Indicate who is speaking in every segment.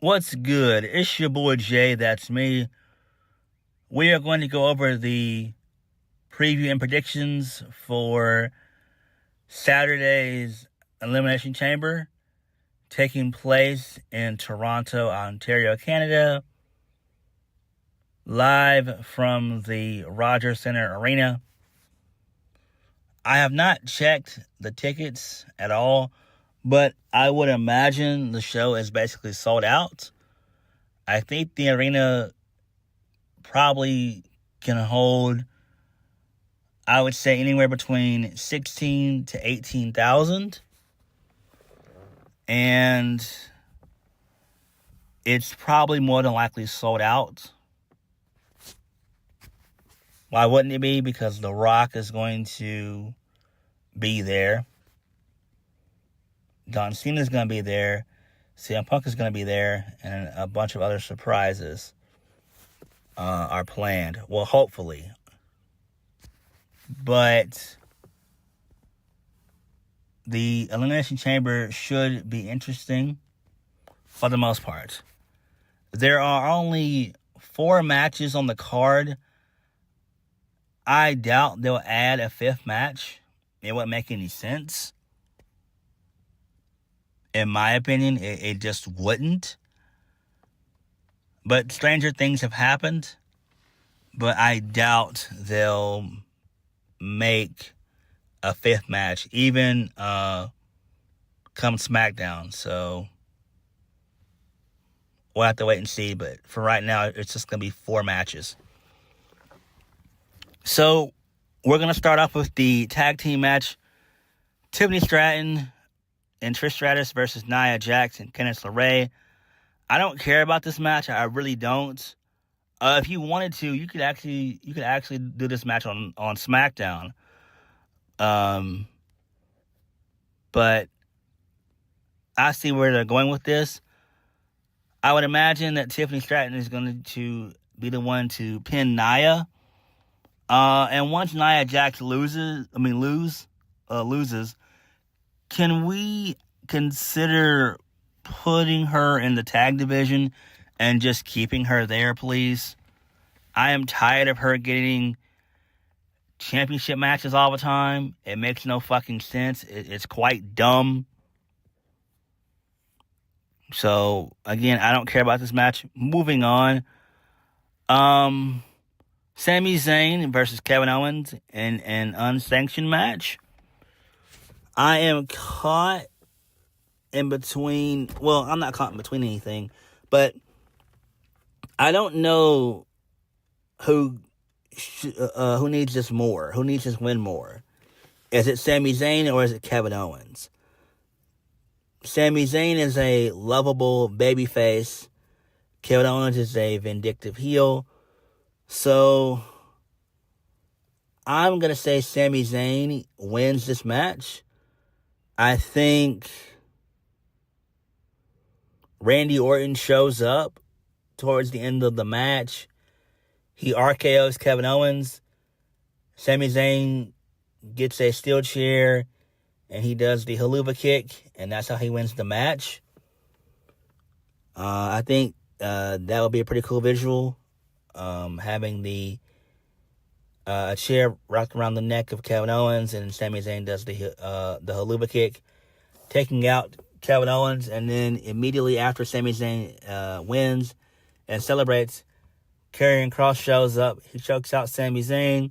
Speaker 1: What's good? It's your boy Jay, that's me. We are going to go over the preview and predictions for Saturday's Elimination Chamber taking place in Toronto, Ontario, Canada, live from the Rogers Centre Arena. I have not checked the tickets at all, but I would imagine the show is basically sold out. I think the arena probably can hold, I would say, anywhere between 16 to 18,000. And it's probably more than likely sold out. Why wouldn't it be? Because The Rock is going to be there. John Cena is going to be there. CM Punk is going to be there. And a bunch of other surprises are planned. Well, hopefully. But the Elimination Chamber should be interesting for the most part. There are only 4 matches on the card. I doubt they'll add a 5th match. It wouldn't make any sense. In my opinion, it just wouldn't. But stranger things have happened. But I doubt they'll make a 5th match, even come SmackDown. So we'll have to wait and see. But for right now, it's just going to be 4 matches. So we're going to start off with the tag team match. Tiffany Stratton and Trish Stratus versus Nia Jax and Candice LeRae. I don't care about this match. I really don't. If you wanted to, you could actually do this match on SmackDown. But I see where they're going with this. I would imagine that Tiffany Stratton is going to be the one to pin Nia. And once Nia Jax loses, can we consider putting her in the tag division and just keeping her there, please? I am tired of her getting championship matches all the time. It makes no fucking sense. It's quite dumb. So, again, I don't care about this match. Moving on. Sami Zayn versus Kevin Owens in an unsanctioned match. I am caught in between. Well, I'm not caught in between anything, but I don't know who needs this more. Who needs this win more? Is it Sami Zayn or is it Kevin Owens? Sami Zayn is a lovable babyface. Kevin Owens is a vindictive heel. So I'm going to say Sami Zayn wins this match. I think Randy Orton shows up towards the end of the match. He RKO's Kevin Owens. Sami Zayn gets a steel chair and he does the haluva kick, and that's how he wins the match. I think that would be a pretty cool visual. Having the chair wrapped around the neck of Kevin Owens, and Sami Zayn does the haluva kick, taking out Kevin Owens, and then immediately after Sami Zayn wins and celebrates, Karrion Kross shows up. He chokes out Sami Zayn.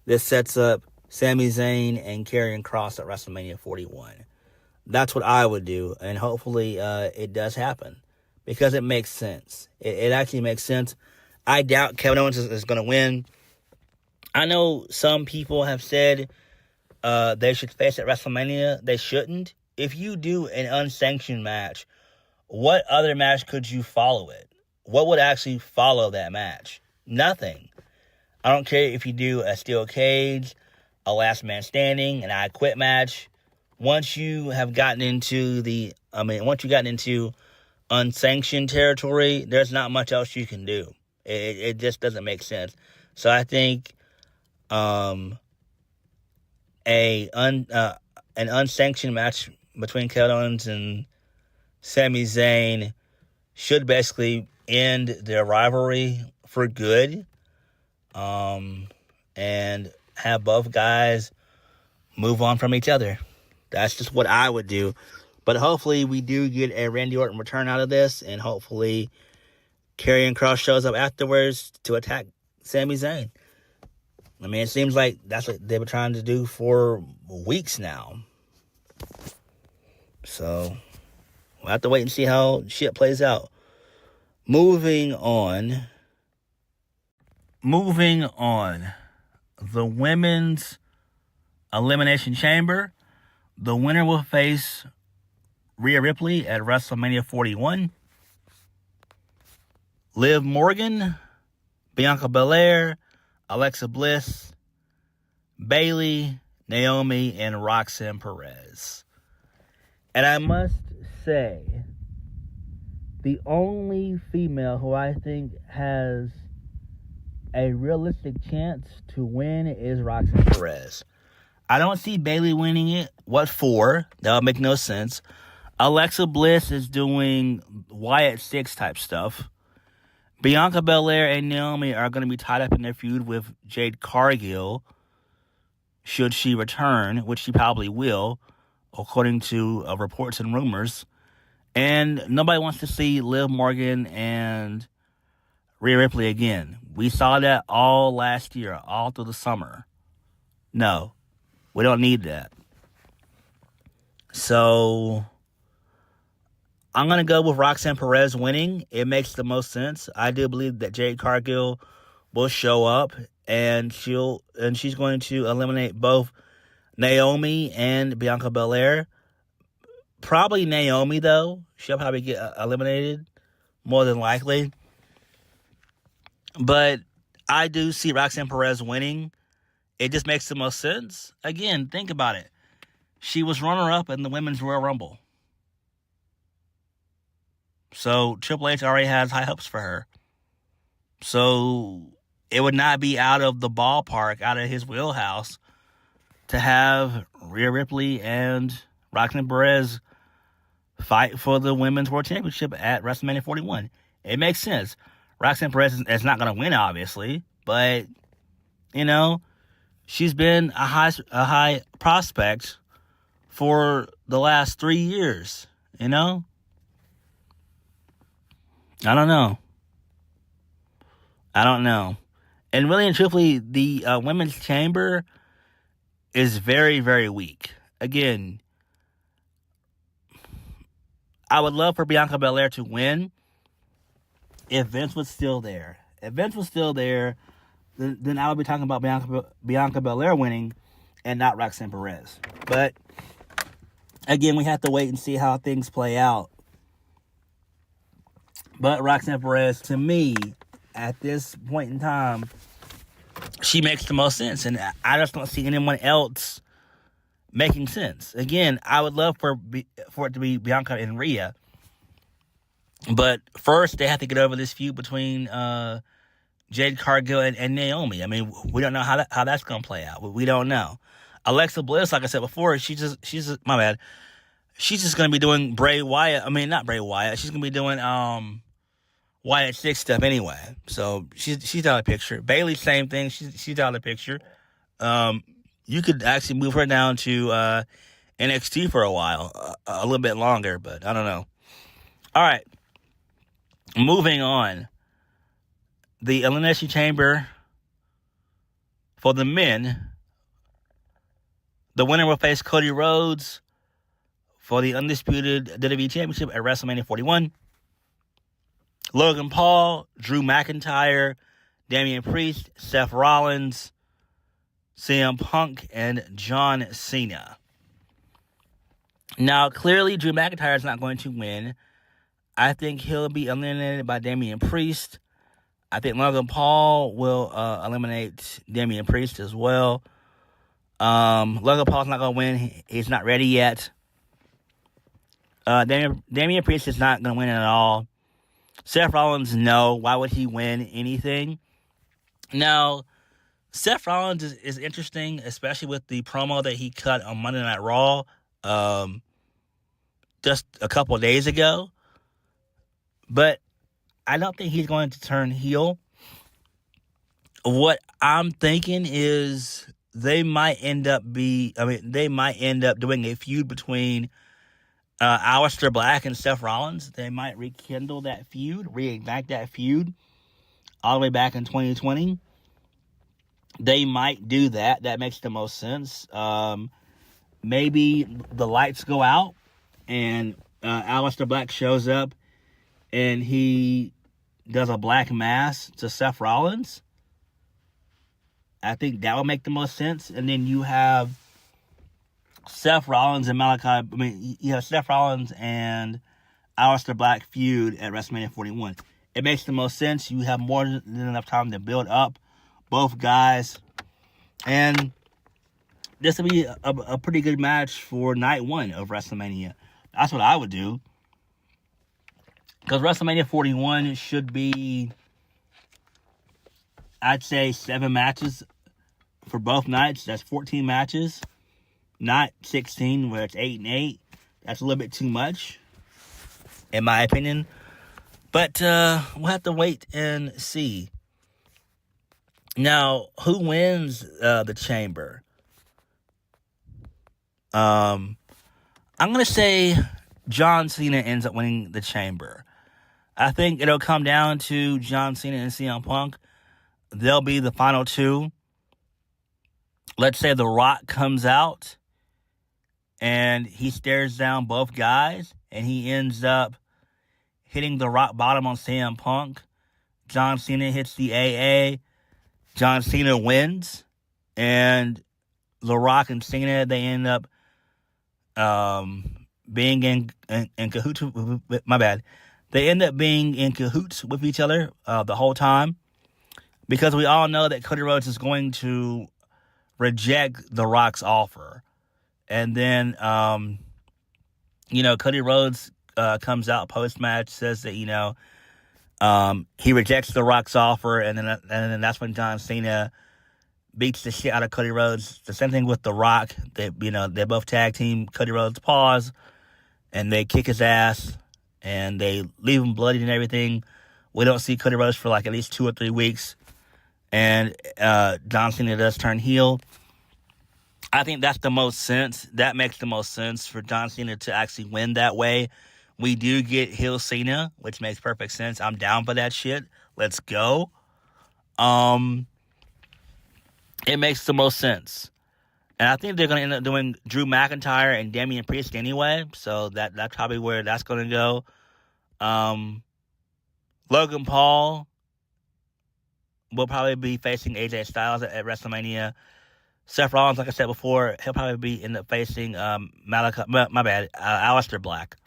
Speaker 1: This sets up Sami Zayn and Karrion Kross at WrestleMania 41. That's what I would do, and hopefully it does happen, because it makes sense. It actually makes sense. I doubt Kevin Owens is going to win. I know some people have said they should face at WrestleMania. They shouldn't. If you do an unsanctioned match, what other match could you follow it? What would actually follow that match? Nothing. I don't care if you do a steel cage, a last man standing, an I quit match. Once you have gotten into unsanctioned territory, there's not much else you can do. It just doesn't make sense. So I think an unsanctioned match between Kevin Owens and Sami Zayn should basically end their rivalry for good, and have both guys move on from each other. That's just what I would do. But hopefully we do get a Randy Orton return out of this, and hopefully Karrion Kross shows up afterwards to attack Sami Zayn. I mean, it seems like that's what they've been trying to do for weeks now. So we'll have to wait and see how shit plays out. Moving on. The women's Elimination Chamber. The winner will face Rhea Ripley at WrestleMania 41. Liv Morgan, Bianca Belair, Alexa Bliss, Bayley, Naomi, and Roxanne Perez. And I must say, the only female who I think has a realistic chance to win is Roxanne Perez. I don't see Bayley winning it. What for? That would make no sense. Alexa Bliss is doing Wyatt Six type stuff. Bianca Belair and Naomi are going to be tied up in their feud with Jade Cargill, should she return, which she probably will, according to reports and rumors. And nobody wants to see Liv Morgan and Rhea Ripley again. We saw that all last year, all through the summer. No, we don't need that. So I'm going to go with Roxanne Perez winning. It makes the most sense. I do believe that Jade Cargill will show up, and she's going to eliminate both Naomi and Bianca Belair. Probably Naomi, though. She'll probably get eliminated, more than likely. But I do see Roxanne Perez winning. It just makes the most sense. Again, think about it. She was runner-up in the Women's Royal Rumble. So Triple H already has high hopes for her. So it would not be out of the ballpark, out of his wheelhouse, to have Rhea Ripley and Roxanne Perez fight for the Women's World Championship at WrestleMania 41. It makes sense. Roxanne Perez is not going to win, obviously, but, she's been a high prospect for the last 3 years, I don't know. And really and truthfully, the Women's Chamber is very, very weak. Again, I would love for Bianca Belair to win if Vince was still there. If Vince was still there, then I would be talking about Bianca Belair winning and not Roxanne Perez. But, again, we have to wait and see how things play out. But Roxanne Perez, to me, at this point in time, she makes the most sense. And I just don't see anyone else making sense. Again, I would love for it to be Bianca and Rhea. But first, they have to get over this feud between Jade Cargill and Naomi. I mean, we don't know how that's going to play out. We don't know. Alexa Bliss, like I said before, she's just my bad. She's just going to be doing Bray Wyatt. I mean, not Bray Wyatt. She's going to be doing Wyatt Six stuff anyway. So she's out of the picture. Bayley, same thing. She's out of the picture. You could actually move her down to NXT for a while, a little bit longer, but I don't know. All right. Moving on, the Elimination Chamber for the men. The winner will face Cody Rhodes for the undisputed WWE Championship at WrestleMania 41. Logan Paul, Drew McIntyre, Damian Priest, Seth Rollins, CM Punk, and John Cena. Now, clearly, Drew McIntyre is not going to win. I think he'll be eliminated by Damian Priest. I think Logan Paul will eliminate Damian Priest as well. Logan Paul's not going to win. He's not ready yet. Damian Priest is not going to win at all. Seth Rollins, no. Why would he win anything? Now, Seth Rollins is interesting, especially with the promo that he cut on Monday Night Raw just a couple of days ago. But I don't think he's going to turn heel. What I'm thinking is they might end up doing a feud between Aleister Black and Seth Rollins. They might rekindle that feud, reignite that feud all the way back in 2020. They might do that. That makes the most sense. Maybe the lights go out and Aleister Black shows up and he does a black mass to Seth Rollins. I think that would make the most sense. And then you have Seth Rollins and Seth Rollins and Aleister Black feud at WrestleMania 41. It makes the most sense. You have more than enough time to build up both guys. And this will be a pretty good match for night one of WrestleMania. That's what I would do. Because WrestleMania 41 should be, I'd say, 7 matches for both nights. That's 14 matches. Not 16, where it's 8 and 8. That's a little bit too much, in my opinion. But we'll have to wait and see. Now, who wins the Chamber? I'm going to say John Cena ends up winning the Chamber. I think it'll come down to John Cena and CM Punk. They'll be the final two. Let's say The Rock comes out and he stares down both guys and he ends up hitting the rock bottom on CM Punk. John Cena hits the AA. John Cena wins. And The Rock and Cena, they end up being in cahoots with, my bad. They end up being in cahoots with each other the whole time. Because we all know that Cody Rhodes is going to reject The Rock's offer. And then, Cody Rhodes comes out post-match, says that, he rejects The Rock's offer. And then that's when John Cena beats the shit out of Cody Rhodes. The same thing with The Rock. They both tag team Cody Rhodes' paws. And they kick his ass. And they leave him bloodied and everything. We don't see Cody Rhodes for like at least 2 or 3 weeks. And John Cena does turn heel. I think that's the most sense. That makes the most sense for John Cena to actually win that way. We do get heel Cena, which makes perfect sense. I'm down for that shit. Let's go. It makes the most sense. And I think they're going to end up doing Drew McIntyre and Damian Priest anyway. So that's probably where that's going to go. Logan Paul will probably be facing AJ Styles at WrestleMania. Seth Rollins, like I said before, he'll probably end up facing Aleister Black.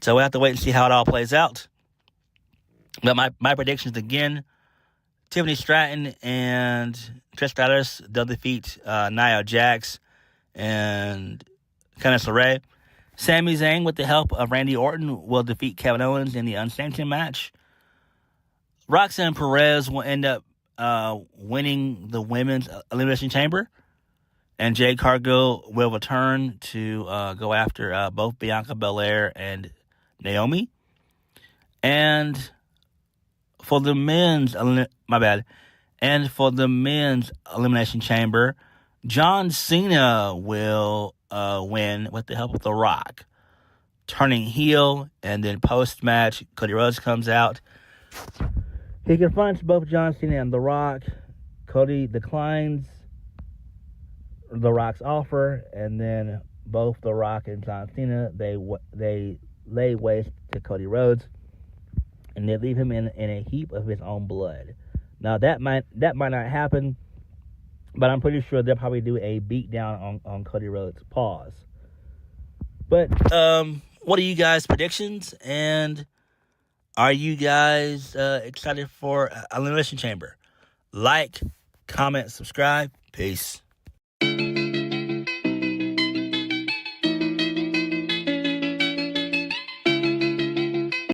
Speaker 1: So we'll have to wait and see how it all plays out. But my predictions again, Tiffany Stratton and Trish Stratus, they'll defeat Nia Jax and Candice LeRae. Sami Zayn, with the help of Randy Orton, will defeat Kevin Owens in the unsanctioned match. Roxanne Perez will end up winning the Women's Elimination Chamber. And Jade Cargill will return to go after both Bianca Belair and Naomi. And for the men's Elimination Chamber, John Cena will win with the help of The Rock, turning heel. And then post-match, Cody Rhodes comes out. He confronts both John Cena and The Rock. Cody declines The Rock's offer, and then both The Rock and John Cena, they lay waste to Cody Rhodes, and they leave him in a heap of his own blood. Now that might not happen, but I'm pretty sure they'll probably do a beatdown on Cody Rhodes' paws. But what are you guys' predictions, and are you guys excited for Elimination Chamber? Like, comment, subscribe. Peace.